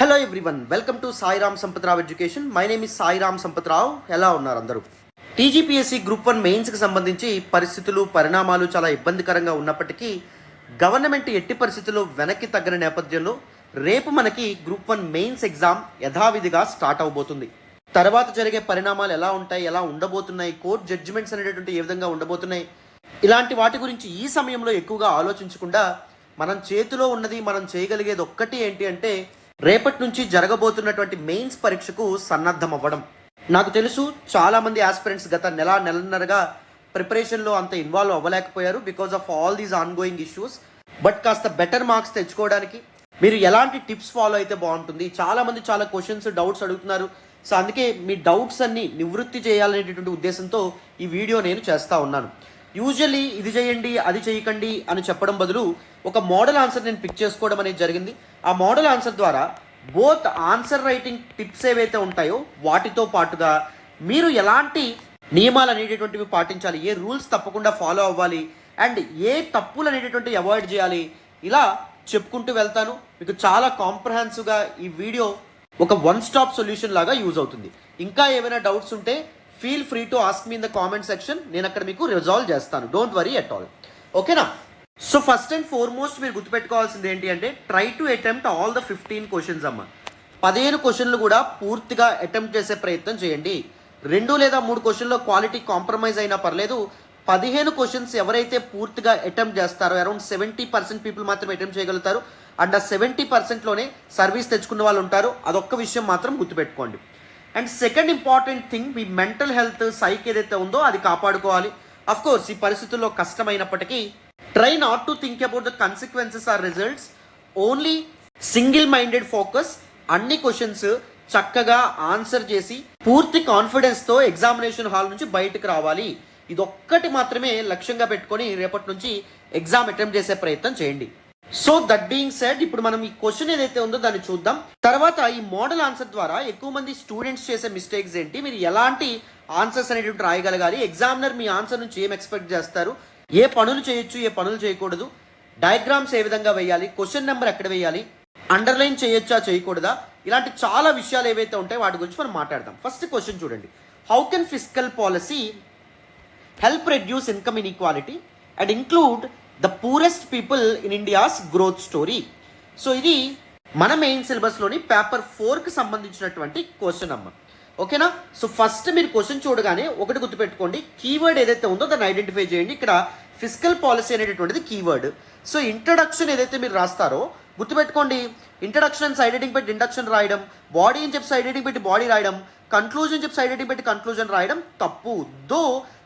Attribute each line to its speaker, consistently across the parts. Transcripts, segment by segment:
Speaker 1: Hello everyone, welcome to Sairam Sampathrao Education. My name is Sairam Sampathrao. ఎలా ఉన్నారు అందరూ? టీజీపీఎస్సీ గ్రూప్ 1 మెయిన్స్కి సంబంధించి పరిస్థితులు పరిణామాలు చాలా ఇబ్బందికరంగా ఉన్నప్పటికీ గవర్నమెంట్ ఎట్టి పరిస్థితుల్లో వెనక్కి తగ్గిన నేపథ్యంలో రేపు మనకి గ్రూప్ 1 మెయిన్స్ ఎగ్జామ్ యథావిధిగా స్టార్ట్ అవబోతుంది. తర్వాత జరిగే పరిణామాలు ఎలా ఉంటాయి, ఎలా ఉండబోతున్నాయి, కోర్టు జడ్జిమెంట్స్ అనేటటువంటి ఏ విధంగా ఉండబోతున్నాయి, ఇలాంటి వాటి గురించి ఈ సమయంలో ఎక్కువగా ఆలోచించకుండా మనం చేతిలో ఉన్నది, మనం చేయగలిగేది ఒక్కటి ఏంటి అంటే రేపటి నుంచి జరగబోతున్నటువంటి మెయిన్స్ పరీక్షకు సన్నద్ధం అవ్వడం. నాకు తెలుసు చాలామంది ఆస్పిరెంట్స్ గత నెలన్నరగా ప్రిపరేషన్లో అంత ఇన్వాల్వ్ అవ్వలేకపోయారు because of all these ongoing issues. But కాస్త బెటర్ మార్క్స్ తెచ్చుకోవడానికి మీరు ఎలాంటి టిప్స్ ఫాలో అయితే బాగుంటుంది? చాలామంది చాలా క్వశ్చన్స్, డౌట్స్ అడుగుతున్నారు. సో అందుకే మీ డౌట్స్ అన్ని నివృత్తి చేయాలనేటటువంటి ఉద్దేశంతో ఈ వీడియో నేను చేస్తూ ఉన్నాను. యూజువల్లీ ఇది చేయండి, అది చేయకండి అని చెప్పడం బదులు ఒక మోడల్ ఆన్సర్ నేను పిక్ చేసుకోవడం అనేది జరిగింది. ఆ మోడల్ ఆన్సర్ ద్వారా బోత్ ఆన్సర్ రైటింగ్ టిప్స్ ఏవైతే ఉంటాయో వాటితో పాటుగా మీరు ఎలాంటి నియమాలు అనేటటువంటివి పాటించాలి, ఏ రూల్స్ తప్పకుండా ఫాలో అవ్వాలి, అండ్ ఏ తప్పులు అనేటటువంటివి అవాయిడ్ చేయాలి, ఇలా చెప్పుకుంటూ వెళ్తాను. మీకు చాలా కాంప్రహెన్సివ్గా ఈ వీడియో ఒక వన్ స్టాప్ సొల్యూషన్ లాగా యూజ్ అవుతుంది. ఇంకా ఏమైనా డౌట్స్ ఉంటే feel free to ask me in the comment section. నేను అక్కడ మీకు రిజాల్వ్ చేస్తాను. Don't worry at all. ఓకేనా? సో ఫస్ట్ అండ్ ఫార్మోస్ట్ మీరు గుర్తుపెట్టుకోవాల్సింది ఏంటి అంటే try to attempt all the 15 questions అమ్మ. 15 క్వశ్చన్లు కూడా పూర్తిగా అటెంప్ట్ చేసే ప్రయత్నం చేయండి. 2 లేదా 3 క్వశ్చన్లో క్వాలిటీ కాంప్రమైజ్ అయినా పర్లేదు. 15 క్వశ్చన్స్ ఎవరైతే పూర్తిగా అటెంప్ట్ చేస్తారో అరౌండ్ 70% పీపుల్ మాత్రమే అటెంప్ట్ చేయగలుగుతారు. అండ్ ఆ 70%లోనే సర్వీస్ తెచ్చుకున్న వాళ్ళు ఉంటారు. అదొక్క విషయం మాత్రం గుర్తుపెట్టుకోండి. అండ్ సెకండ్ ఇంపార్టెంట్ థింగ్, మీ మెంటల్ హెల్త్, సైక్ ఏదైతే ఉందో అది కాపాడుకోవాలి. అఫ్ కోర్స్ ఈ పరిస్థితుల్లో కష్టమైనప్పటికీ try not to think about the consequences or results, only single minded focus. అన్ని క్వశ్చన్స్ చక్కగా ఆన్సర్ చేసి పూర్తి కాన్ఫిడెన్స్తో ఎగ్జామినేషన్ హాల్ నుంచి బయటకు రావాలి. ఇదొక్కటి మాత్రమే లక్ష్యంగా పెట్టుకొని రేపటి నుంచి ఎగ్జామ్ అటెంప్ట్ చేసే ప్రయత్నం చేయండి. సో దట్ బీయింగ్ సెడ్, ఇప్పుడు మనం ఈ క్వశ్చన్ ఏదైతే ఉందో దాన్ని చూద్దాం. తర్వాత ఈ మోడల్ ఆన్సర్ ద్వారా ఎక్కువ మంది స్టూడెంట్స్ చేసే మిస్టేక్స్ ఏంటి, మీరు ఎలాంటి ఆన్సర్స్ అనేటువంటి రాయగలగాలి, ఎగ్జామినర్ మీ ఆన్సర్ నుంచి ఏం ఎక్స్పెక్ట్ చేస్తారు, ఏ పనులు చేయొచ్చు, ఏ పనులు చేయకూడదు, డయాగ్రామ్స్ ఏ విధంగా వేయాలి, క్వశ్చన్ నెంబర్ ఎక్కడ వేయాలి, అండర్లైన్ చేయొచ్చా చేయకూడదా, ఇలాంటి చాలా విషయాలు ఏవైతే ఉంటాయో వాటి గురించి మనం మాట్లాడదాం. ఫస్ట్ క్వశ్చన్ చూడండి. How can fiscal policy help reduce income inequality and include the poorest people in India's growth story? So ఇది మన మెయిన్ సిలబస్లోని పేపర్ 4కి సంబంధించినటువంటి క్వశ్చన్ అమ్మ. ఓకేనా? సో ఫస్ట్ మీరు క్వశ్చన్ చూడగానే ఒకటి గుర్తుపెట్టుకోండి, కీవర్డ్ ఏదైతే ఉందో దాన్ని ఐడెంటిఫై చేయండి. ఇక్కడ ఫిస్కల్ పాలసీ అనేటటువంటిది కీవర్డ్. సో ఇంట్రడక్షన్ ఏదైతే మీరు రాస్తారో గుర్తుపెట్టుకోండి, ఇంట్రడక్షన్ సైడ్ హెడ్డింగ్ పెట్టి ఇంట్రడక్షన్ రాయడం, బాడీ అని చెప్పి సైడ్ హెడ్డింగ్ పెట్టి బాడీ రాయడం, కన్క్లూజన్ చెప్పి సైడ్ హెడ్డింగ్ పెట్టి కన్క్లూజన్ రాయడం తప్పు. Though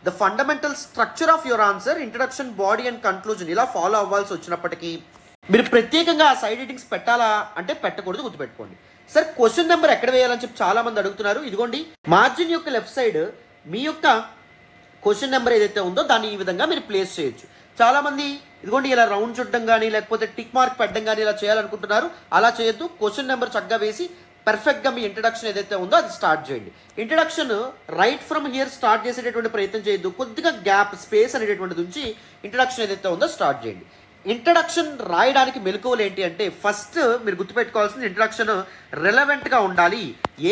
Speaker 1: the fundamental structure of your answer introduction, body and conclusion ఇలా ఫాలో అవ్వాల్సి వచ్చినప్పటికీ మీరు ప్రత్యేకంగా ఆ సైడ్ హెడ్డింగ్స్ పెట్టాలా అంటే పెట్టకూడదు, గుర్తుపెట్టుకోండి. సార్ క్వశ్చన్ నెంబర్ ఎక్కడ వేయాలని చెప్పి చాలా మంది అడుగుతున్నారు. ఇదిగోండి మార్జిన్ యొక్క లెఫ్ట్ సైడ్ మీ యొక్క క్వశ్చన్ నెంబర్ ఏదైతే ఉందో దాన్ని ఈ విధంగా మీరు ప్లేస్ చేయొచ్చు. చాలా మంది ఇదిగోండి ఇలా రౌండ్ చుట్టడం కానీ లేకపోతే టిక్ మార్క్ పెట్టడం కానీ ఇలా చేయాలనుకుంటున్నారు. అలా చేయొద్దు. క్వశ్చన్ నెంబర్ చక్కగా వేసి పర్ఫెక్ట్గా మీ ఇంట్రడక్షన్ ఏదైతే ఉందో అది స్టార్ట్ చేయండి. Introduction right from here start చేసేటటువంటి ప్రయత్నం చేయొద్దు. కొద్దిగా గ్యాప్, స్పేస్ అనేటటువంటిది ఉంచి ఇంట్రడక్షన్ ఏదైతే ఉందో స్టార్ట్ చేయండి. ఇంట్రడక్షన్ రాయడానికి మెలకువలు ఏంటి అంటే ఫస్ట్ మీరు గుర్తుపెట్టుకోవాల్సింది ఇంట్రడక్షన్ రెలవెంట్గా ఉండాలి.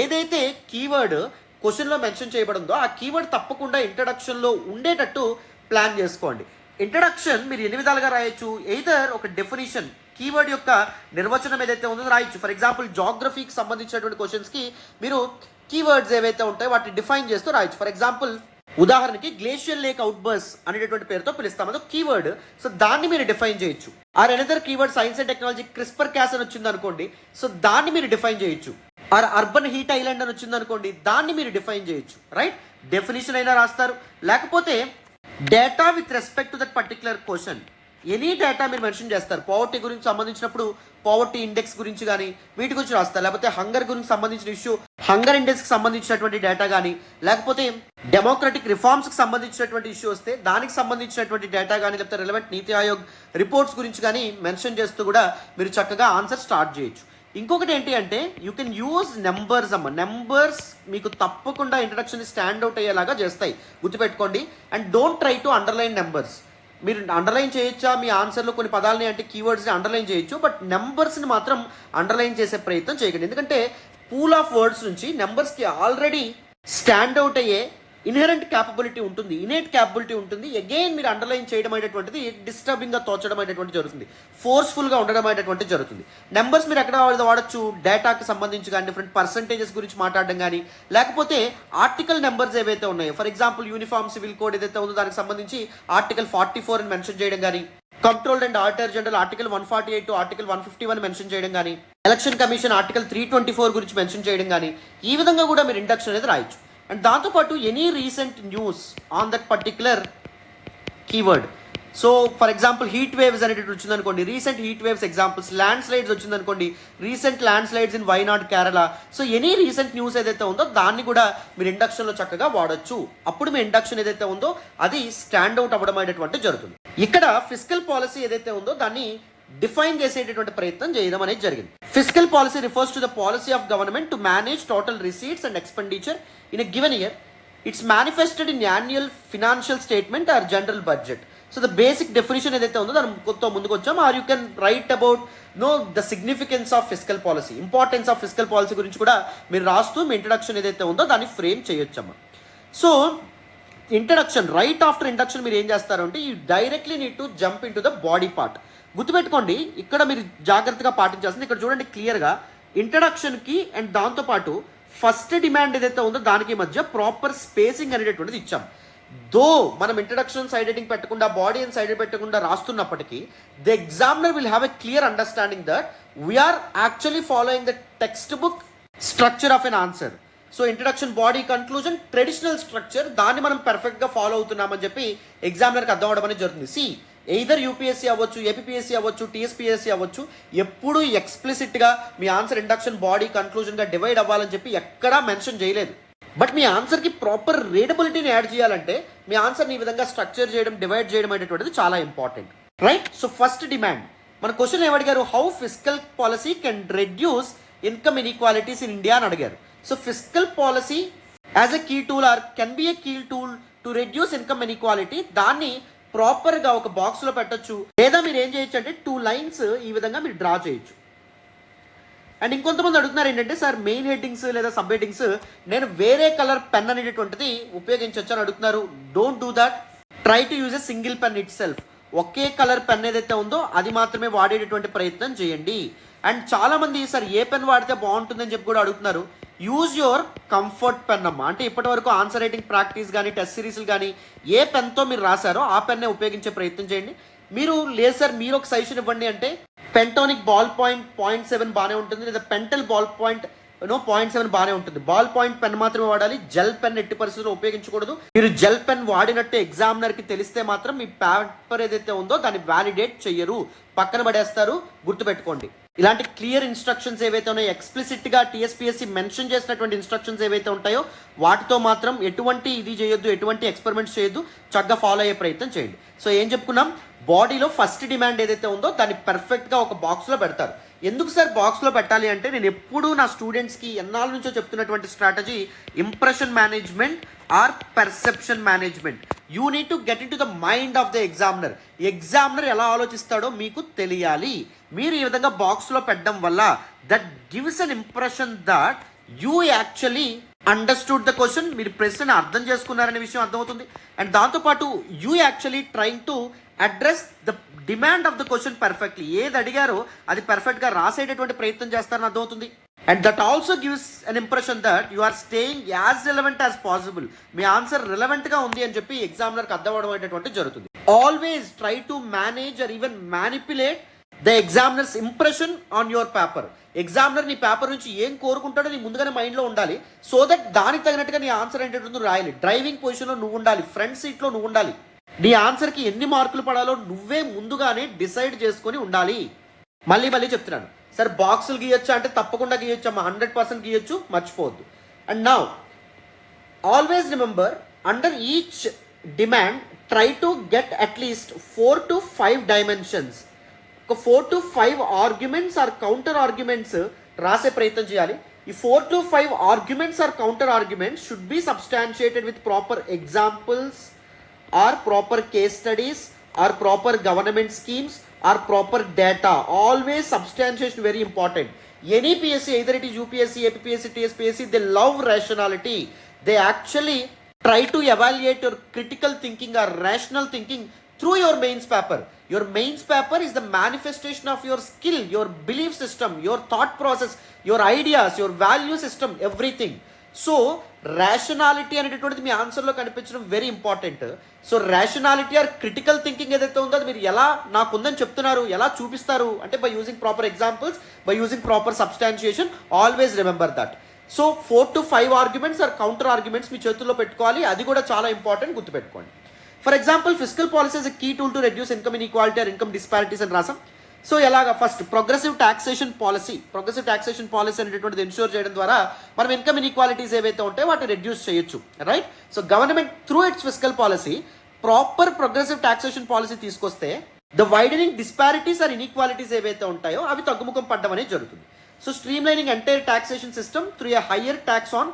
Speaker 1: ఏదైతే కీవర్డ్ క్వశ్చన్లో మెన్షన్ చేయబడిందో ఆ కీవర్డ్ తప్పకుండా ఇంట్రడక్షన్లో ఉండేటట్టు ప్లాన్ చేసుకోండి. ఇంట్రడక్షన్ మీరు ఎన్ని విధాలుగా రాయొచ్చు. ఎయిదర్ ఒక డెఫినిషన్, కీవర్డ్ యొక్క నిర్వచనం ఏదైతే ఉందో రాయొచ్చు. ఫర్ ఎగ్జాంపుల్ జాగ్రఫీకి సంబంధించినటువంటి క్వశ్చన్స్కి మీరు కీవర్డ్స్ ఏవైతే ఉంటాయో వాటిని డిఫైన్ చేస్తూ రాయొచ్చు. ఫర్ ఎగ్జాంపుల్ ఉదాహరణకి గ్లేషియల్ లేక్ అవుట్బర్స్ అనేటటువంటి పేరుతో పిలుస్తాం, అదో కీవర్డ్. సో దాన్ని మీరు డిఫైన్ చేయొచ్చు. Or another keyword science and technology, CRISPR Cas అని వచ్చింది అనుకోండి, సో దాన్ని మీరు డిఫైన్ చేయొచ్చు. ఆర్ అర్బన్ హీట్ ఐలాండ్ అని వచ్చింది అనుకోండి, దాన్ని మీరు డిఫైన్ చేయొచ్చు. రైట్? డెఫినేషన్ అయినా రాస్తారు, లేకపోతే data with respect to that particular question, any data మీరు మెన్షన్ చేస్తారు. పావర్టీ గురించి సంబంధించినప్పుడు పావర్టీ ఇండెక్స్ గురించి కానీ వీటి గురించి రాస్తారు. లేకపోతే హంగర్ గురించి సంబంధించిన ఇష్యూ, హంగర్ ఇండెక్స్కి సంబంధించినటువంటి డేటా కానీ, లేకపోతే డెమోక్రటిక్ రిఫార్మ్స్కి సంబంధించినటువంటి ఇష్యూ వస్తే దానికి సంబంధించినటువంటి డేటా కానీ, లేకపోతే రిలవెంట్ నీతి ఆయోగ్ రిపోర్ట్స్ గురించి కానీ మెన్షన్ చేస్తూ కూడా మీరు చక్కగా ఆన్సర్ స్టార్ట్ చేయొచ్చు. ఇంకొకటి ఏంటి అంటే యూ కెన్ యూజ్ నెంబర్స్ అమ్మ. నెంబర్స్ మీకు తప్పకుండా ఇంట్రడక్షన్ స్టాండ్ అవుట్ అయ్యేలాగా చేస్తాయి, గుర్తుపెట్టుకోండి. And don't try to underline numbers. మీరు అండర్లైన్ చేయొచ్చా మీ ఆన్సర్లో కొన్ని పదాలని అంటే కీవర్డ్స్ని అండర్లైన్ చేయొచ్చు, బట్ నెంబర్స్ని మాత్రం అండర్లైన్ చేసే ప్రయత్నం చేయకండి. ఎందుకంటే పూల్ ఆఫ్ వర్డ్స్ నుంచి నెంబర్స్కి ఆల్రెడీ స్టాండ్ అవుట్ అయ్యే ఇన్హెరెంట్ క్యాపబిలిటీ ఉంటుంది, ఇనేట్ క్యాపబిలిటీ ఉంటుంది. అగైన్ మీరు అండర్లైన్ చేయడం అనేటువంటిది డిస్టర్బింగ్గా తోచడం అనేటువంటి జరుగుతుంది, ఫోర్స్ఫుల్గా ఉండడం అనేటువంటి జరుగుతుంది. నెంబర్స్ మీరు ఎక్కడ వాడచ్చు, డేటాకి సంబంధించి కానీ డిఫరెంట్ పర్సంటేజెస్ గురించి మాట్లాడడం కానీ, లేకపోతే ఆర్టికల్ నెంబర్స్ ఏవైతే ఉన్నాయో, for example uniform civil code ఏదైతే ఉందో దానికి సంబంధించి ఆర్టికల్ 44 అని మెన్షన్ చేయడం కానీ, controlled and auditor general article 148 to article 151 mention చేయడం కానీ, ఎలక్షన్ కమిషన్ ఆర్టికల్ 324 గురించి మెన్షన్ చేయడం కానీ, ఈ విధంగా కూడా మీరు ఇండక్షన్ అనేది రాయొచ్చు. అండ్ దాంతోపాటు any recent news on that particular keyword. So for example heat waves అనేటువంటి వచ్చిందనుకోండి, recent heat waves examples, landslides వచ్చిందనుకోండి, recent landslides in Wayanad Kerala. So any recent news ఏదైతే ఉందో దాన్ని కూడా మీరు ఇండక్షన్లో చక్కగా వాడచ్చు. అప్పుడు మీ ఇండక్షన్ ఏదైతే ఉందో అది స్టాండ్ అవుట్ అవ్వడం అనేటువంటి జరుగుతుంది. ఇక్కడ ఫిస్కల్ పాలసీ ఏదైతే ఉందో దాన్ని డిఫైన్ చేసేటటువంటి ప్రయత్నం చేయడం అనేది జరిగింది. Fiscal policy refers to the policy of government to manage total receipts and expenditure in a given year. It's manifested in annual financial statement or general budget. So the basic definition ఏదైతే ఉందో దాని కొత్త ముందుకు వచ్చాము. Or you can write about the significance of fiscal policy, importance of fiscal policy గురించి కూడా మీరు రాస్తూ మీ ఇంట్రడక్షన్ ఏదైతే ఉందో దాన్ని ఫ్రేమ్ చేయొచ్చమ్మా. So introduction, right after introduction మీరు ఏం చేస్తారు అంటే you directly need to jump in to the body part. గుర్తుపెట్టుకోండి, ఇక్కడ మీరు జాగ్రత్తగా పాటించాల్సింది, ఇక్కడ చూడండి క్లియర్గా ఇంట్రడక్షన్కి అండ్ దాంతోపాటు ఫస్ట్ డిమాండ్ ఏదైతే ఉందో దానికి మధ్య ప్రాపర్ స్పేసింగ్ అనేటటువంటిది ఇచ్చాం. దో మనం ఇంట్రడక్షన్ సైడ్ హెడింగ్ పెట్టకుండా బాడీ అండ్ సైడ్ పెట్టకుండా రాస్తున్నప్పటికీ the examiner will have a clear understanding that we're actually following the textbook structure of an answer. So introduction, body, conclusion, traditional structure, దాన్ని మనం పర్ఫెక్ట్గా follow అవుతున్నామని చెప్పి ఎగ్జామినర్కి అర్థం అవడం అనేది జరుగుతుంది. సి ఎయిదర్ యూపీఎస్సీ అవ్వచ్చు, ఏపీఎస్సీ అవ్వచ్చు, టీఎస్పీఎస్సీ అవ్వచ్చు, ఎప్పుడు ఎక్స్ప్లిసిట్గా మీ ఆన్సర్ ఇండక్షన్, బాడీ, కన్క్లూజన్గా డివైడ్ అవ్వాలని చెప్పి ఎక్కడా మెన్షన్ చేయలేదు. బట్ మీ ఆన్సర్కి ప్రాపర్ రీడబిలిటీని యాడ్ చేయాలంటే మీ ఆన్సర్ని ఈ విధంగా స్ట్రక్చర్ చేయడం, డివైడ్ చేయడం అనేటువంటిది చాలా important, right? So first demand మన క్వశ్చన్ ఏమడిగారు, how fiscal policy can reduce income inequalities in India అని అడిగారు. So fiscal policy as a key tool or can be a key tool to reduce income inequality. దాన్ని ప్రాపర్గా ఒక బాక్స్లో పెట్టచ్చు, లేదా మీరు ఏం చేయొచ్చు అంటే 2 లైన్స్ ఈ విధంగా మీరు డ్రా చేయొచ్చు. అండ్ ఇంకొంతమంది అడుగుతున్నారు ఏంటంటే, సార్ మెయిన్ హెడ్డింగ్స్ లేదా సబ్ హెడ్డింగ్స్ నేను వేరే కలర్ పెన్ అనేటటువంటిది ఉపయోగించవచ్చు అని అడుగుతున్నారు. Don't do that, try to use a single pen it self. Okay colour pen ఏదైతే ఉందో అది మాత్రమే వాడేటటువంటి ప్రయత్నం చేయండి. అండ్ చాలామంది సార్ ఏ పెన్ వాడితే బాగుంటుందని చెప్పి కూడా అడుగుతున్నారు. యూజ్ యువర్ కంఫర్ట్ పెన్ అమ్మా. అంటే ఇప్పటి వరకు ఆన్సర్ రైటింగ్ ప్రాక్టీస్ కానీ టెస్ట్ సిరీస్లు కానీ ఏ పెన్తో మీరు రాశారో ఆ పెన్నే ఉపయోగించే ప్రయత్నం చేయండి. మీరు లేదు సార్ మీరు ఒక సజెషన్ ఇవ్వండి అంటే పెంటానిక్ బాల్ పాయింట్ 0.7 బాగానే ఉంటుంది, లేదా పెంటల్ బాల్ పాయింట్ 0.7 బాగానే ఉంటుంది. బాల్ పాయింట్ పెన్ మాత్రమే వాడాలి, జెల్ పెన్ ఎట్టి పరిస్థితుల్లో ఉపయోగించకూడదు. మీరు జెల్ పెన్ వాడినట్టు ఎగ్జామినర్కి తెలిస్తే మాత్రం మీ పేపర్ ఏదైతే ఉందో దాన్ని వ్యాలిడేట్ చెయ్యరు, పక్కన పడేస్తారు. గుర్తుపెట్టుకోండి, ఇలాంటి క్లియర్ ఇన్స్ట్రక్షన్స్ ఏవైతే ఉన్నాయో, ఎక్స్ప్లిసిట్గా టీఎస్పీఎస్సీ మెన్షన్ చేసినటువంటి ఇన్స్ట్రక్షన్స్ ఏవైతే ఉంటాయో వాటితో మాత్రం ఎటువంటి ఇది చేయొద్దు, ఎటువంటి ఎక్స్పెరిమెంట్స్ చేయొద్దు, చక్కగా ఫాలో అయ్యే ప్రయత్నం చేయండి. సో ఏం చెప్పుకున్నాం, బాడీలో ఫస్ట్ డిమాండ్ ఏదైతే ఉందో దాన్ని పర్ఫెక్ట్గా ఒక బాక్స్లో పెడతారు. ఎందుకు సార్ బాక్స్లో పెట్టాలి అంటే, నేను ఎప్పుడూ నా స్టూడెంట్స్కి ఎన్నాళ్ళ నుంచో చెప్తున్నటువంటి strategy impression management or perception management. You need to get in to the mind of the examiner. Examiner ఎలా ఆలోచిస్తాడో మీకు తెలియాలి. మీరు ఈ విధంగా బాక్స్లో పెట్టడం వల్ల that gives an impression that you actually understood the question, మీరు ప్రశ్నని అర్థం చేసుకున్నారనే విషయం అర్థమవుతుంది. అండ్ దాంతోపాటు you actually trying to address the demand of the question perfectly. ఏది అడిగారో అది పర్ఫెక్ట్గా రాసేటటువంటి ప్రయత్నం చేస్తారని అర్థమవుతుంది. And that also gives an impression that you are staying as relevant as possible. మీ ఆన్సర్ రిలవెంట్గా ఉంది అని చెప్పి ఎగ్జామినర్కి అర్థం అవడం అనేటువంటి జరుగుతుంది. Always try to manage are even manipulate the examiner's impression on your paper. Examiner నీ పేపర్ నుంచి ఏం కోరుకుంటాడో నీ ముందుగానే మైండ్లో ఉండాలి. సో దట్ దానికి తగినట్టుగా నీ ఆన్సర్ ఏంటంటే రాయాలి. డ్రైవింగ్ పొజిషన్లో నువ్వు ఉండాలి, ఫ్రంట్ సీట్లో నువ్వు ఉండాలి. నీ ఆన్సర్కి ఎన్ని మార్కులు పడాలో నువ్వే ముందుగానే డిసైడ్ చేసుకొని ఉండాలి. మళ్ళీ చెప్తున్నాను సార్, బాక్సులు గీయొచ్చా అంటే తప్పకుండా గీయొచ్చు అమ్మా, 100% గీయొచ్చు, మర్చిపోవద్దు. And now always remember, under each demand try to get at least 4 to 5 dimensions. ఒక 4 to 5 arguments or counter arguments రాసే ప్రయత్నం చేయాలి. ఈ 4 to 5 arguments or counter arguments should be substantiated with proper examples or proper case studies or proper government schemes or proper data. Always substantiation very important. Any PSC, either it is UPSC, APPSC, TSPSC, they love rationality. They actually try to evaluate your critical thinking or rational thinking through your mains paper. Your mains paper is the manifestation of your skill, your belief system, your thought process, your ideas, your value system, everything. So rationality అనేటటువంటిది మీ ఆన్సర్లో కనిపించడం very important. So rationality or critical thinking ఏదైతే ఉందో అది మీరు ఎలా నాకుందని చెప్తున్నారు, ఎలా చూపిస్తారు అంటే by using proper examples, by using proper substantiation. Always remember that. So 4 to 5 arguments or counter arguments మీ చేతుల్లో పెట్టుకోవాలి. అది కూడా చాలా ఇంపార్టెంట్, గుర్తుపెట్టుకోండి. For example fiscal policy is a key tool to reduce income inequality or income disparities అని రాసాం. So ఎలాగా ఫస్ట్ ప్రోగ్రెసివ్ టాక్సేషన్ పాలసీ అనేటటువంటిది ఎన్ష్యూర్ చేయడం ద్వారా మనం ఇన్కమ్ ఇన్ఈక్వాలిటీస్ ఏవైతే ఉంటాయో వాటిని రెడ్యూస్ చేయొచ్చు, right? So government through its fiscal policy proper progressive taxation policy తీసుకొస్తే the widening disparities or inequalities ఏవైతే ఉంటాయో అవి తగ్గుముఖం పడడం అనేది జరుగుతుంది. So streamlining entire taxation system through a higher tax on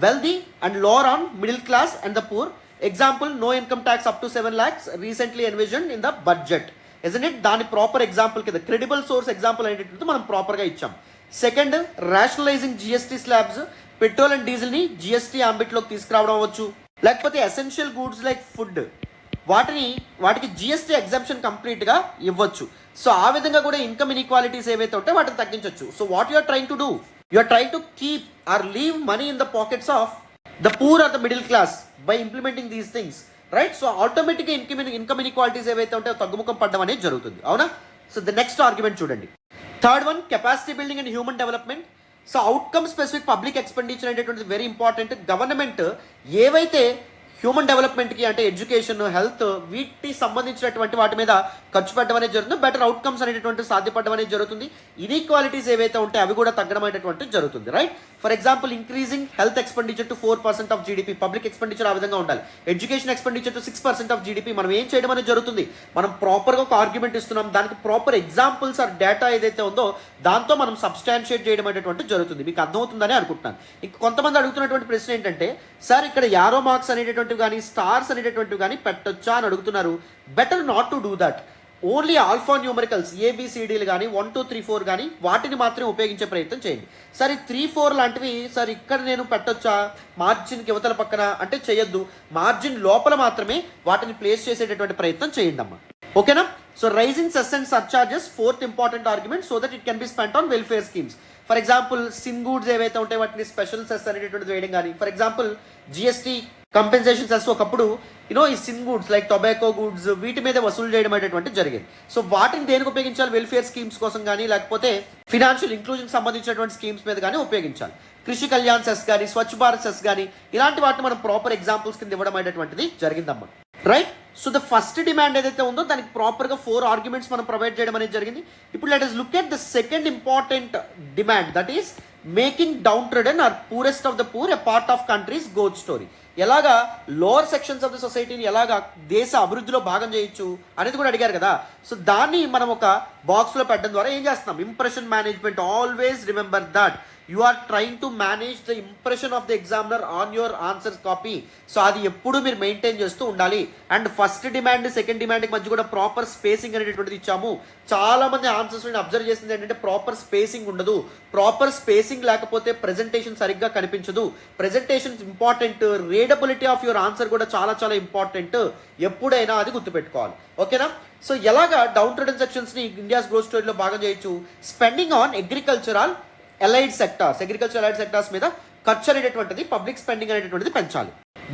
Speaker 1: wealthy and lower on middle class and the poor. Example, no income tax up to 7 lakhs recently envisioned in the budget. Isn't it? దాని proper example కింద credible source example అనేటటువంటి మనం ప్రాపర్గా ఇచ్చాం. Second, rationalising GST slabs. Petrol and డీజిల్ని GST అంబిట్లోకి తీసుకురావడం అవ్వచ్చు, లేకపోతే ఎసెన్షియల్ గూడ్స్ లైక్ ఫుడ్ వాటికి జిఎస్టీ ఎగ్జామ్షన్ కంప్లీట్గా ఇవ్వచ్చు. సో ఆ విధంగా కూడా ఇన్కమ్ ఇన్ఈక్వాలిటీస్ ఏవైతే ఉంటాయో వాటిని తగ్గించవచ్చు. So what you are trying to do, you are trying to keep or leave money in the pockets of the poor or the middle class by implementing these things, right? So ఆటోమేటిక్గా income inequalities ఏవైతే ఉంటాయో తగ్గుముఖం పడడం అనేది జరుగుతుంది, అవునా? So the next argument చూడండి. Third one, capacity building and human development. So outcome specific public expenditure అనేటటువంటిది వెరీ ఇంపార్టెంట్. గవర్నమెంట్ ఏవైతే హ్యూమన్ డెవలప్మెంట్కి అంటే ఎడ్యుకేషన్, హెల్త్, వీటికి సంబంధించినటువంటి వాటి మీద ఖర్చు పెట్టడం అనేది జరుగుతుంది, బెటర్ అవుట్కమ్స్ అనేటటువంటి సాధ్యపడడం అనేది జరుగుతుంది. ఇన్ఈక్వాలిటీస్ ఏవైతే ఉంటాయో అవి కూడా తగ్గడం అనేటువంటిది జరుగుతుంది, right? For example, increasing health expenditure to 4% of GDP. Public expenditure ఆ విధంగా ఉండాలి. Education expenditure to 6% of GDP. మనం ఏం చేయడం అనేది జరుగుతుంది, మనం ప్రాపర్గా ఒక ఆర్గ్యుమెంట్ ఇస్తున్నాం, దానికి ప్రాపర్ ఎగ్జాంపుల్స్ ఆర్ డేటా ఏదైతే ఉందో దాంతో మనం సబ్స్టాన్షియేట్ చేయడం అనేటువంటిది జరుగుతుంది. మీకు అర్థమవుతుందని అనుకుంటున్నాను. ఇంక కొంతమంది అడుగుతున్నటువంటి ప్రశ్న ఏంటంటే, సార్ ఇక్కడ యారో మార్క్స్ అనేటటువంటివి కానీ స్టార్స్ అనేటటువంటివి కానీ పెట్టొచ్చా అని అడుగుతున్నారు. Better not to do that. Only alpha numericals ఏబిసిడీలు కానీ 1 2 3 4 కానీ వాటిని మాత్రమే ఉపయోగించే ప్రయత్నం చేయండి. సార్ ఈ 3 4 లాంటివి సార్ ఇక్కడ నేను పెట్టొచ్చా మార్జిన్కి యువతల పక్కన అంటే చేయొద్దు, మార్జిన్ లోపల మాత్రమే వాటిని ప్లేస్ చేసేటటువంటి ప్రయత్నం చేయండి అమ్మా, ఓకేనా? So raising cess and surcharges, fourth important argument, so that it can be spent on welfare schemes. For example, sin goods ఏవైతే ఉంటాయో వాటిని స్పెషల్ సెస్ అనేటటువంటిది వేయడం కానీ, for example GST compensation cess ఒకప్పుడు ఈ sin goods like tobacco goods వీటి మీద వసూలు చేయడం అనేటువంటి జరిగింది. సో వాటిని దేనికి ఉపయోగించాలి, వెల్ఫేర్ స్కీమ్స్ కోసం కానీ లేకపోతే ఫినాన్షియల్ ఇంక్లూజన్ సంబంధించినటువంటి స్కీమ్స్ మీద కానీ ఉపయోగించాలి. కృషి కళ్యాణ్ సెస్ కానీ స్వచ్ఛ భారత్ సెస్ కానీ ఇలాంటి వాటిని మనం ప్రాపర్ ఎగ్జాంపుల్స్ కింద ఇవ్వడం అనేటువంటిది జరిగిందమ్మా, right? So the first demand ఏదైతే ఉందో దానికి ప్రాపర్గా 4 ఆర్గ్యుమెంట్స్ మనం ప్రొవైడ్ చేయడం అనేది జరిగింది. ఇప్పుడు let us look at the second important demand, that is making downtrodden or poorest of the poor a part of country's growth story. ఎలాగా లోవర్ సెక్షన్స్ ఆఫ్ ద సొసైటీని ఎలాగా దేశ అభివృద్ధిలో భాగం చేయొచ్చు అనేది కూడా అడిగారు కదా. సో దాన్ని మనం ఒక బాక్స్లో పెట్టడం ద్వారా ఏం చేస్తున్నాం, impression management. Always remember that you are trying to manage the impression of the examiner on your answers copy. So అది ఎప్పుడు మీరు మెయింటైన్ చేస్తూ ఉండాలి. And first demand second demand మధ్య కూడా ప్రాపర్ స్పేసింగ్ అనేటటువంటిది ఇచ్చాము. చాలా మంది ఆన్సర్స్ నేను అబ్జర్వ్ చేసింది ఏంటంటే ప్రాపర్ స్పేసింగ్ ఉండదు. ప్రాపర్ స్పేసింగ్ లేకపోతే ప్రెజెంటేషన్ సరిగ్గా కనిపించదు. Presentation important, readability of your answer కూడా చాలా చాలా ఇంపార్టెంట్. ఎప్పుడైనా అది గుర్తుపెట్టుకోవాలి, ఓకేనా? సో ఎలాగా డౌన్ ట్రెడన్ సెక్షన్స్ని ఇండియాస్ గ్రోత్ స్టోరీలో భాగం చేయొచ్చు, spending on agricultural allied sectors మీద ఖర్చు అనేటటువంటిది పబ్లిక్ స్పెండింగ్ అనేటటువంటిది పెంచాలి.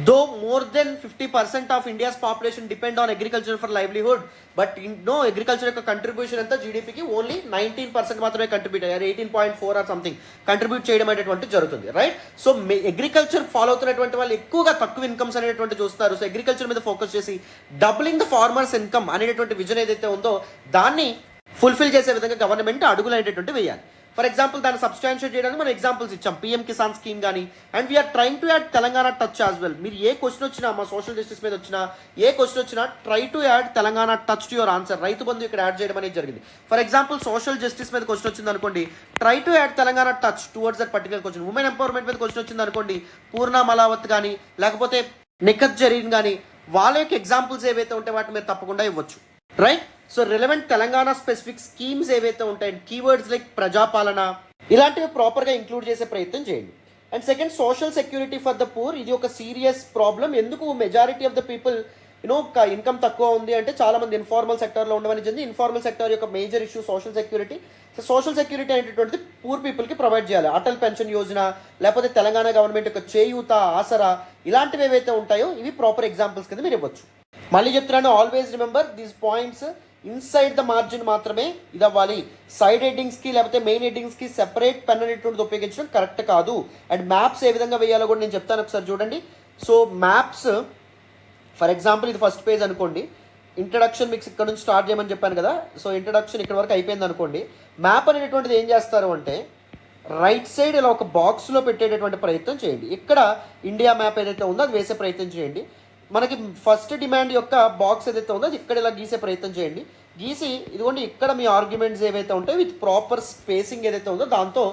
Speaker 1: Though more than 50% of India's population depend on agriculture for livelihood, but agriculture యొక్క కంట్రిబ్యూషన్ ఎంత జీడిపికి ఓన్లీ 19% మాత్రమే కంట్రిబ్యూట్ అయ్యారు. 18.4 ఆర్ సంథింగ్ కంట్రిబ్యూట్ చేయడం అనేటువంటి జరుగుతుంది, రైట్? సో అగ్రికల్చర్ ఫాలో అవుతున్నటువంటి వాళ్ళు ఎక్కువగా తక్కువ ఇన్కమ్స్ అనేటువంటి చూస్తారు. సో అగ్రికల్చర్ మీద ఫోకస్ చేసి డబులింగ్ ద ఫార్మర్స్ ఇన్కమ్ అనేటటువంటి విజన్ ఏదైతే ఉందో దాన్ని ఫుల్ఫిల్ చేసే విధంగా గవర్నమెంట్ అడుగులు అనేటువంటి వేయాలి. ఫర్ ఎగ్జాంపుల్ దాన్ని సబ్స్టాన్షియేట్ చేయడానికి మనం ఎగ్జాంపుల్స్ ఇచ్చాం, పిఎం కిసాన్ స్కీమ్ కానీ. And we are trying to add Telangana touch as well. మీరు ఏ క్వశ్చన్ వచ్చినా, మా సోషల్ జస్టిస్ మీద వచ్చినా ఏ క్వశ్చన్ వచ్చినా try to add Telangana touch to your answer. Rythu Bandhu ఇక్కడ యాడ్ చేయడం అనేది జరిగింది. ఫర్ ఎగ్జాంపుల్ సోషల్ జస్టిస్ మీద క్వశ్చన్ వచ్చింది అనుకోండి, try to add Telangana touch towards that particular question. Women empowerment మీద క్వశ్చన్ వచ్చింది అనుకోండి, పూర్ణ మలావత్ కానీ లేకపోతే నిఖత్ జరీన్ కానీ వాళ్ళ యొక్క ఎగ్జాంపుల్స్ ఏవైతే ఉంటే వాటి మీద తప్పకుండా ఇవ్వచ్చు. Right. So relevant Telangana specific schemes ఏవైతే ఉంటాయి, కీవర్డ్స్ లైక్ ప్రజాపాలన ఇలాంటివి ప్రాపర్గా ఇంక్లూడ్ చేసే ప్రయత్నం చేయండి. And second, social security for the poor. ఇది ఒక సీరియస్ ప్రాబ్లం. ఎందుకు majority of the people income తక్కువ ఉంది అంటే చాలా మంది ఇన్ఫార్మల్ సెక్టర్లో ఉండమని చెంది ఇన్ఫార్మల్ సెక్టర్ యొక్క major issue social security. So social security అనేటటువంటిది పూర్ పీపుల్కి ప్రొవైడ్ చేయాలి. అటల్ పెన్షన్ యోజన, లేకపోతే తెలంగాణ గవర్నమెంట్ యొక్క చేయూత, ఆసరా ఇలాంటివి ఏవైతే ఉంటాయో ఇవి ప్రాపర్ ఎగ్జాంపుల్స్ కింద మీరు ఇవ్వచ్చు. మళ్ళీ చెప్తున్నాను, always remember these points inside the margin మాత్రమే ఇది అవ్వాలి. సైడ్ హెడ్డింగ్స్కి లేకపోతే మెయిన్ హెడ్డింగ్స్కి సెపరేట్ పెన్ అనేటువంటిది ఉపయోగించడం కరెక్ట్ కాదు. అండ్ మ్యాప్స్ ఏ విధంగా వేయాలో కూడా నేను చెప్తాను, ఒకసారి చూడండి. సో మ్యాప్స్ ఫర్ ఎగ్జాంపుల్ ఇది ఫస్ట్ పేజ్ అనుకోండి. ఇంట్రడక్షన్ మీకు ఇక్కడ నుంచి స్టార్ట్ చేయమని చెప్పాను కదా. సో ఇంట్రడక్షన్ ఇక్కడ వరకు అయిపోయింది అనుకోండి. మ్యాప్ అనేటువంటిది ఏం చేస్తారు అంటే రైట్ సైడ్ ఇలా ఒక బాక్స్లో పెట్టేటటువంటి ప్రయత్నం చేయండి. ఇక్కడ ఇండియా మ్యాప్ ఏదైతే ఉందో అది వేసే ప్రయత్నం చేయండి. మనకి ఫస్ట్ డిమాండ్ యొక్క బాక్స్ ఏదైతే ఉందో అది ఇక్కడ ఇలా గీసే ప్రయత్నం చేయండి. గీసి ఇదిగోండి ఇక్కడ మీ ఆర్గ్యుమెంట్స్ ఏవైతే ఉంటాయో విత్ ప్రాపర్ స్పేసింగ్ ఏదైతే ఉందో దాంతో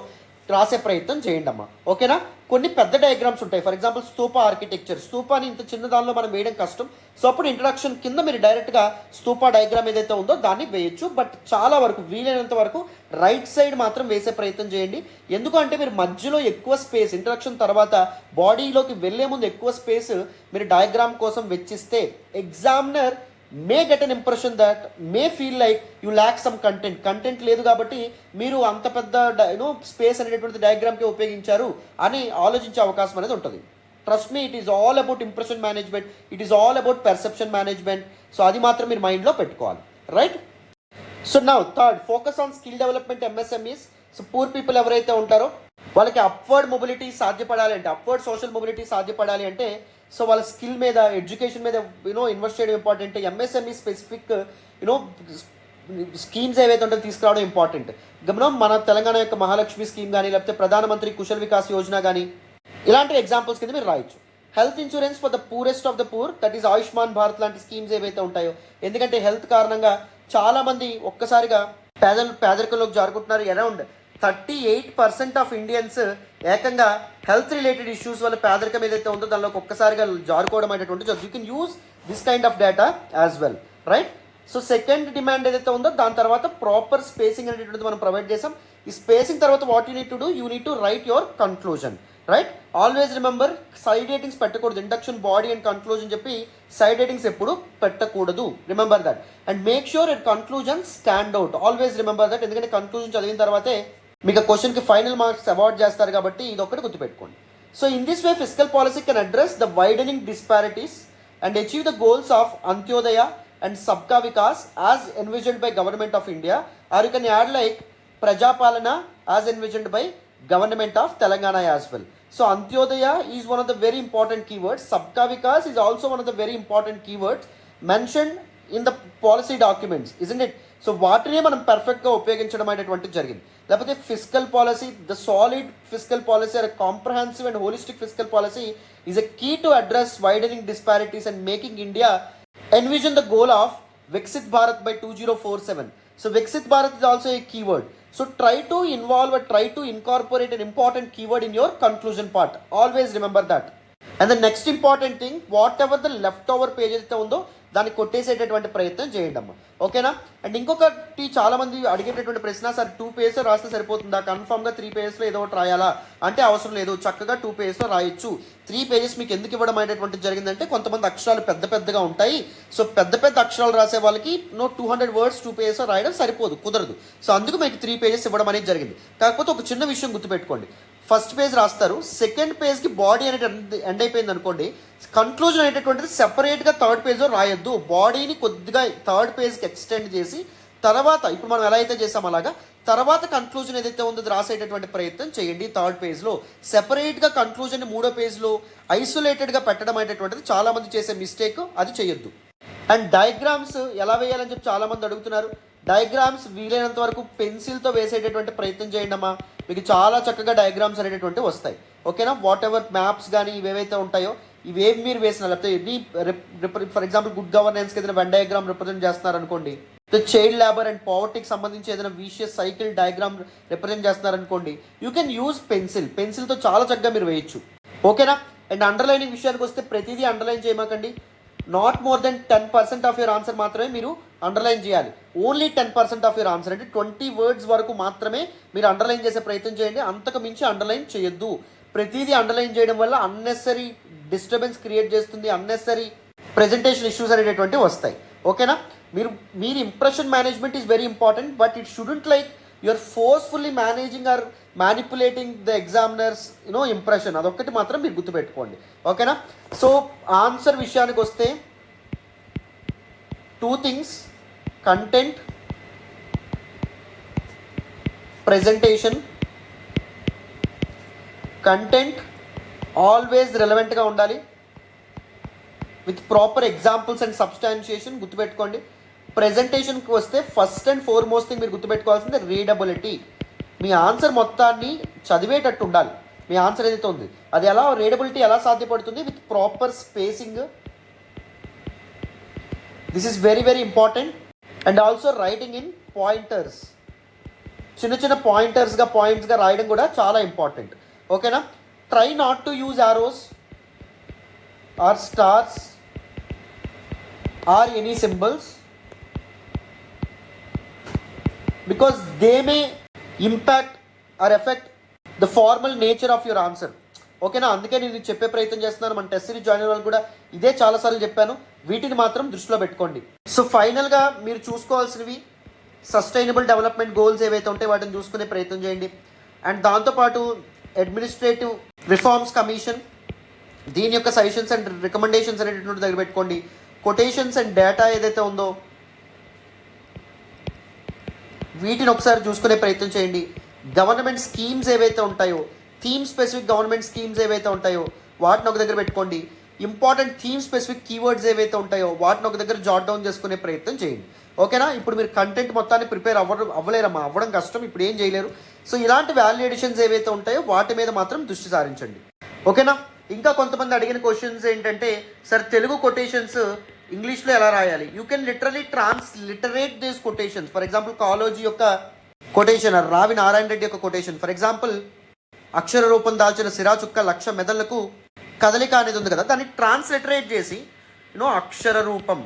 Speaker 1: రాసే ప్రయత్నం చేయండి అమ్మా. ఓకేనా. కొన్ని పెద్ద డయాగ్రామ్స్ ఉంటాయి. For example stupa architecture. స్తూపాని ఇంత చిన్న దానిలో మనం వేయడం కష్టం. సో అప్పుడు ఇంట్రడక్షన్ కింద మీరు డైరెక్ట్గా స్తూప డయాగ్రామ్ ఏదైతే ఉందో దాన్ని వేయచ్చు. బట్ చాలా వరకు వీలైనంత వరకు రైట్ సైడ్ మాత్రం వేసే ప్రయత్నం చేయండి. ఎందుకంటే మీరు మధ్యలో ఎక్కువ స్పేస్ ఇంట్రడక్షన్ తర్వాత బాడీలోకి వెళ్ళే ముందు ఎక్కువ స్పేస్ మీరు డయాగ్రామ్ కోసం వెచ్చిస్తే examiner may get an impression that may feel like you lack some content లేదు కాబట్టి మీరు అంత పెద్ద స్పేస్ అనేటటువంటి డయాగ్రామ్కి ఉపయోగించారు అని ఆలోచించే అవకాశం అనేది ఉంటుంది. Trust me, it is all about impression management, it is all about perception management. So అది మాత్రం మీరు మైండ్లో పెట్టుకోవాలి. Right. So now third, focus on skill development MSMEs. So poor people ఎవరైతే ఉంటారో వాళ్ళకి అప్వర్డ్ మొబిలిటీ సాధ్యపడాలి అంటే, అప్వర్డ్ సోషల్ మొబిలిటీ సాధ్యపడాలి అంటే సో వాళ్ళ స్కిల్ మీద, ఎడ్యుకేషన్ మీద ఇన్వెస్ట్ చేయడం ఇంపార్టెంట్. ఎంఎస్ఎంఈ స్పెసిఫిక్ స్కీమ్స్ ఏవైతే ఉంటాయో తీసుకురావడం ఇంపార్టెంట్. గమనం, మన తెలంగాణ యొక్క మహాలక్ష్మి స్కీమ్ కానీ లేకపోతే ప్రధానమంత్రి కుశల్ వికాస్ యోజన కానీ ఇలాంటి ఎగ్జాంపుల్స్ కింద మీరు రాయొచ్చు. Health insurance for the poorest of the poor, that is Ayushman Bharat లాంటి స్కీమ్స్ ఏవైతే ఉంటాయో. ఎందుకంటే హెల్త్ కారణంగా చాలామంది ఒక్కసారిగా పేదరికంలోకి జారుకుంటున్నారు. అరౌండ్ 38% ఆఫ్ ఇండియన్స్ ఏకంగా హెల్త్ రిలేటెడ్ ఇష్యూస్ వల్ల పేదరికం ఏదైతే ఉందో దానిలోకి ఒక్కసారిగా జారుకోవడం అనేటువంటి you can use this kind of data as well. Right. So second demand ఏదైతే ఉందో దాని తర్వాత ప్రాపర్ స్పేసింగ్ అనేటువంటిది మనం ప్రొవైడ్ చేసాం. ఈ స్పేసింగ్ తర్వాత what you need to do, you need to right your conclusion. Right. Always remember, side ratings పెట్టకూడదు. ఇండక్షన్, బాడీ అండ్ కన్క్లూజన్ చెప్పి సైడ్ రేటింగ్స్ ఎప్పుడు పెట్టకూడదు. Remember that. And make sure it conclusion stand out. Always remember that. ఎందుకంటే conclusion చదివిన తర్వాతే మీకు ఆ క్వశ్చన్కి ఫైనల్ మార్క్స్ అవార్డ్ చేస్తారు కాబట్టి ఇది ఒకటి గుర్తుపెట్టుకోండి. So in this way fiscal policy can address the widening disparities and achieve the goals of Antyodaya and Sabka Vikas as envisioned by government of India, or you can add like Prajapalana as envisioned by government of Telangana as well. So Antyodaya is one of the very important keywords. Sabka Vikas is also one of the very important keywords mentioned in the policy documents, isn't it? So వాటినే మనం పర్ఫెక్ట్గా ఉపయోగించడం అనేటువంటిది జరిగింది. లేకపోతే fiscal policy, the solid fiscal policy or comprehensive and holistic fiscal policy is a key to address widening disparities and making India envision the goal of Viksit Bharat by 2047. So Viksit Bharat is also a keyword. So try to involve or try to incorporate an important keyword in your conclusion part. Always remember that. And the next important thing, whatever the leftover page అయితే ఉందో దాన్ని కొట్టేసేటటువంటి ప్రయత్నం చేయండి అమ్మా. ఓకేనా. And ఇంకొకటి చాలామంది అడిగేటటువంటి ప్రశ్న, సార్ 2 pages రాస్తే సరిపోతుందా, కన్ఫామ్గా 3 pagesలో ఏదో ఒకటి రాయాలా అంటే అవసరం లేదు. చక్కగా 2 pagesలో రాయొచ్చు. 3 pages మీకు ఎందుకు ఇవ్వడం అనేటువంటిది జరిగిందంటే కొంతమంది అక్షరాలు పెద్ద పెద్దగా ఉంటాయి. సో పెద్ద పెద్ద అక్షరాలు రాసే వాళ్ళకి 200 words 2 pagesలో రాయడం సరిపోదు, కుదరదు. సో అందుకు మీకు 3 pages ఇవ్వడం అనేది జరిగింది. కాకపోతే ఒక చిన్న విషయం గుర్తుపెట్టుకోండి, ఫస్ట్ పేజ్ రాస్తారు, సెకండ్ పేజ్కి బాడీ అనేది ఎండ్ అయిపోయింది అనుకోండి, కన్క్లూజన్ అనేటటువంటిది సెపరేట్గా థర్డ్ పేజ్లో రాయొద్దు. బాడీని కొద్దిగా థర్డ్ పేజ్కి ఎక్స్టెండ్ చేసి తర్వాత ఇప్పుడు మనం ఎలా అయితే చేసాం అలాగా తర్వాత కన్క్లూజన్ ఏదైతే ఉందో రాసేటటువంటి ప్రయత్నం చేయండి. థర్డ్ పేజ్లో సెపరేట్గా కన్క్లూజన్ని 3వ పేజ్లో ఐసోలేటెడ్గా పెట్టడం అనేటటువంటిది చాలామంది చేసే మిస్టేక్, అది చేయొద్దు. అండ్ డయాగ్రామ్స్ ఎలా వేయాలని చెప్పి చాలామంది అడుగుతున్నారు. డయాగ్రామ్స్ వీలైనంత వరకు పెన్సిల్తో వేసేటటువంటి ప్రయత్నం చేయండి అమ్మా. మీకు చాలా చక్కగా డయాగ్రామ్స్ అనేటటువంటివి వస్తాయి. ఓకేనా. వాట్ ఎవర్ మ్యాప్స్ కానీ ఇవేవైతే ఉంటాయో ఇవేవి మీరు వేసిన, లేకపోతే ఎనీ ఫర్ ఎగ్జాంపుల్ గుడ్ గవర్నెన్స్కి ఏదైనా వెన్ డయాగ్రామ్ రిప్రజెంట్ చేస్తున్నారనుకోండి, చైల్డ్ లేబర్ అండ్ పావర్టీకి సంబంధించి ఏదైనా విషియస్ సైకిల్ డయాగ్రామ్ రిప్రజెంట్ చేస్తున్నారనుకోండి, యూ కెన్ యూజ్ పెన్సిల్తో చాలా చక్కగా మీరు వేయచ్చు. ఓకేనా. అండ్ అండర్లైనింగ్ విషయానికి వస్తే ప్రతిదీ అండర్లైన్ చేయమాకండి. Not more than 10% of your answer మాత్రమే మీరు అండర్లైన్ చేయాలి. ఓన్లీ 10% ఆఫ్ యువర్ ఆన్సర్ అంటే 20 వర్డ్స్ వరకు మాత్రమే మీరు అండర్లైన్ చేసే ప్రయత్నం చేయండి. అంతకు మించి అండర్లైన్ చేయొద్దు. ప్రతిదీ అండర్లైన్ చేయడం వల్ల అన్నెసరీ డిస్టర్బెన్స్ క్రియేట్ చేస్తుంది, అన్నెసరీ ప్రెజెంటేషన్ ఇష్యూస్ అనేటటువంటివి వస్తాయి. ఓకేనా? మీరు impression management is very important, but it shouldn't like you're forcefully managing or manipulating the examiner's impression. అదొక్కటి మాత్రం మీరు గుర్తుపెట్టుకోండి. ఓకేనా? సో ఆన్సర్ విషయానికి వస్తే 2 things: content, presentation. Content always రెలవెంట్గా ఉండాలి with proper examples and substantiation, గుర్తుపెట్టుకోండి. ప్రెజెంటేషన్కి వస్తే ఫస్ట్ అండ్ ఫార్మోస్ట్ థింగ్ మీరు గుర్తుపెట్టుకోవాల్సింది రీడబిలిటీ. మీ ఆన్సర్ మొత్తాన్ని చదివేటట్టు ఉండాలి. మీ ఆన్సర్ ఏదైతే ఉంది అది ఎలా రీడబిలిటీ ఎలా సాధ్యపడుతుంది? With proper spacing. This is very very important. And also writing in pointers. చిన్న చిన్న పాయింట్స్గా రాయడం కూడా చాలా ఇంపార్టెంట్. ఓకేనా? Try not to use arrows or stars or any symbols because they may impact or affect the formal nature of your answer. ఓకేనా? అందుకే నేను చెప్పే ప్రయత్నం చేస్తున్నాను. మన టెస్ట్ సిరీస్ జాయిన్ అయిన వాళ్ళు కూడా ఇదే చాలాసార్లు చెప్పాను. వీటిని మాత్రం దృష్టిలో పెట్టుకోండి. సో ఫైనల్గా మీరు చూసుకోవాల్సినవి సస్టైనబుల్ డెవలప్మెంట్ గోల్స్ ఏవైతే ఉంటాయో వాటిని చూసుకునే ప్రయత్నం చేయండి. అండ్ దాంతోపాటు అడ్మినిస్ట్రేటివ్ రిఫార్మ్స్ కమిషన్, దీని యొక్క సజెషన్స్ అండ్ రికమెండేషన్స్ అనేటటువంటి దగ్గర పెట్టుకోండి. కొటేషన్స్ అండ్ డేటా ఏదైతే ఉందో వీటిని ఒకసారి చూసుకునే ప్రయత్నం చేయండి. గవర్నమెంట్ స్కీమ్స్ ఏవైతే ఉంటాయో, థీమ్ స్పెసిఫిక్ గవర్నమెంట్ స్కీమ్స్ ఏవైతే ఉంటాయో వాటిని ఒక దగ్గర పెట్టుకోండి. ఇంపార్టెంట్ థీమ్ స్పెసిఫిక్ కీవర్డ్స్ ఏవైతే ఉంటాయో వాటిని ఒక దగ్గర జాట్ డౌన్ చేసుకునే ప్రయత్నం చేయండి. ఓకేనా? ఇప్పుడు మీరు కంటెంట్ మొత్తాన్ని ప్రిపేర్ అవ్వడం కష్టం, ఇప్పుడు ఏం చేయలేరు. సో ఇలాంటి వాల్యూ ఎడిషన్స్ ఏవైతే ఉంటాయో వాటి మీద మాత్రం దృష్టి సారించండి. ఓకేనా? ఇంకా కొంతమంది అడిగిన క్వశ్చన్స్ ఏంటంటే, సార్ తెలుగు కొటేషన్స్ ఇంగ్లీష్లో ఎలా రాయాలి? You can literally transliterate these quotations. For example Kaloji యొక్క కొటేషన్, రావి నారాయణ రెడ్డి యొక్క కొటేషన్. ఫర్ ఎగ్జాంపుల్, అక్షర రూపం దాల్చిన సిరా చుక్క లక్ష మెదళ్లకు కదలిక అనేది ఉంది కదా, దాన్ని ట్రాన్స్లిటరేట్ చేసి అక్షర రూపం.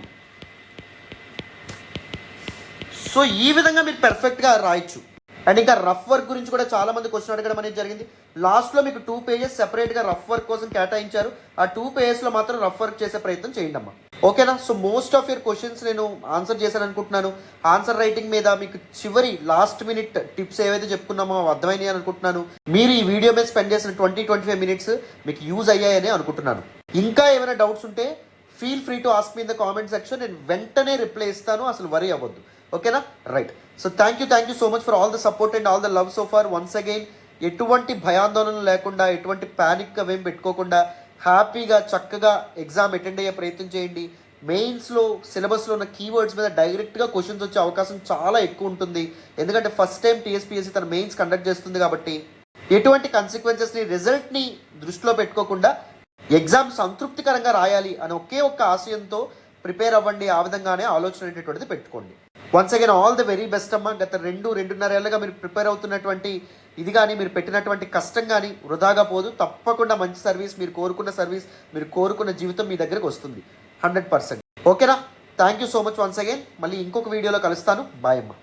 Speaker 1: సో ఈ విధంగా మీరు పర్ఫెక్ట్గా రాయొచ్చు. అండ్ ఇంకా రఫ్ వర్క్ గురించి కూడా చాలా మంది క్వశ్చన్ అడగడం అనేది జరిగింది. లాస్ట్లో మీకు 2 pages సెపరేట్గా రఫ్ వర్క్ కోసం కేటాయించారు. ఆ 2 pagesలో మాత్రం రఫ్ వర్క్ చేసే ప్రయత్నం చేయండి అమ్మా. ఓకేనా? So most of your questions నేను ఆన్సర్ చేశాను అనుకుంటున్నాను. ఆన్సర్ రైటింగ్ మీద మీకు చివరి లాస్ట్ మినిట్ టిప్స్ ఏవైతే చెప్పుకున్నామో అర్థమైనాయి అనుకుంటున్నాను. మీరు ఈ వీడియో మీద స్పెండ్ చేసిన 20-25 minutes మీకు యూజ్ అయ్యాయని అనుకుంటున్నాను. ఇంకా ఏమైనా డౌట్స్ ఉంటే feel free to ask me in the comment section. నేను వెంటనే రిప్లై ఇస్తాను, అసలు వరీ అవ్వద్దు. ఓకేనా? Right. So thank you so much for all the support and all the love so far. Once again ఎటువంటి భయాందోళన లేకుండా, ఎటువంటి ప్యానిక్ అవేం పెట్టుకోకుండా హ్యాపీగా చక్కగా ఎగ్జామ్ అటెండ్ అయ్యే ప్రయత్నం చేయండి. మెయిన్స్లో సిలబస్లో ఉన్న కీవర్డ్స్ మీద డైరెక్ట్గా క్వశ్చన్స్ వచ్చే అవకాశం చాలా ఎక్కువ ఉంటుంది. ఎందుకంటే ఫస్ట్ టైం టీఎస్పీఎస్సీ తన మెయిన్స్ కండక్ట్ చేస్తుంది కాబట్టి ఎటువంటి కన్సిక్వెన్సెస్ని, రిజల్ట్ని దృష్టిలో పెట్టుకోకుండా ఎగ్జామ్ సంతృప్తికరంగా రాయాలి అని ఒకే ఒక్క ఆశయంతో ప్రిపేర్ అవ్వండి. ఆ విధంగానే ఆలోచన అనేటువంటిది పెట్టుకోండి. Once again all the very best అమ్మా. గత 2-2.5 ఏళ్ళుగా మీరు ప్రిపేర్ అవుతున్నటువంటి ఇది కానీ, మీరు పెట్టినటువంటి కష్టం కానీ వృధాగా పోదు. తప్పకుండా మంచి సర్వీస్, మీరు కోరుకున్న సర్వీస్, మీరు కోరుకున్న జీవితం మీ దగ్గరకు వస్తుంది 100%. ఓకేనా? Thank you so much once again. మళ్ళీ ఇంకొక వీడియోలో కలుస్తాను. బాయ్ అమ్మా.